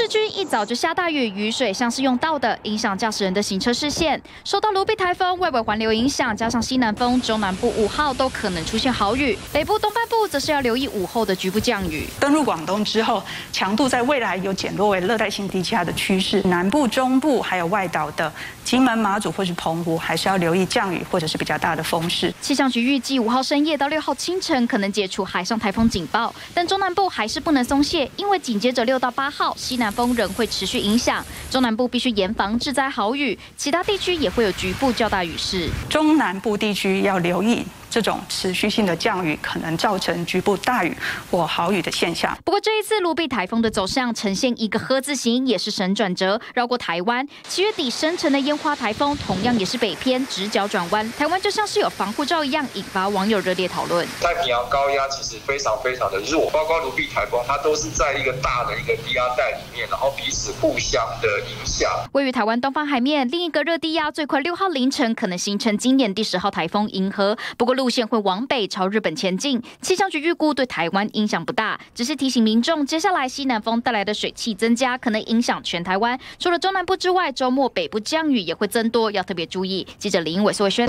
市区一早就下大雨，雨水像是用倒的，影响驾驶人的行车视线。受到卢比台风外围环流影响，加上西南风，中南部5号都可能出现豪雨，北部东半部则是要留意午后的局部降雨。登陆广东之后，强度在未来有减弱为热带性低气压的趋势，南部、中部还有外岛的金门、马祖或是澎湖，还是要留意降雨或者是比较大的风势。气象局预计5号深夜到6号清晨可能解除海上台风警报，但中南部还是不能松懈，因为紧接着6到8号西南风仍会持续影响，中南部必须严防致灾豪雨，其他地区也会有局部较大雨势。中南部地区要留意这种持续性的降雨，可能造成局部大雨或豪雨的现象。不过这一次卢比台风的走向呈现一个“呵”字形，也是神转折，绕过台湾。7月底生成的烟花台风，同样也是北偏直角转弯，台湾就像是有防护罩一样，引发网友热烈讨论。太平洋高压其实非常的弱，包括卢比台风，它都是在一个大的一个低压带里面，然后彼此互相的影响。位于台湾东方海面，另一个热低压最快6号凌晨可能形成今年第10号台风银河，不过路线会往北朝日本前进。气象局预估对台湾影响不大，只是提醒民众，接下来西南风带来的水汽增加，可能影响全台湾。除了中南部之外，周末北部降雨也会增多，要特别注意。记者林伟、苏伟轩。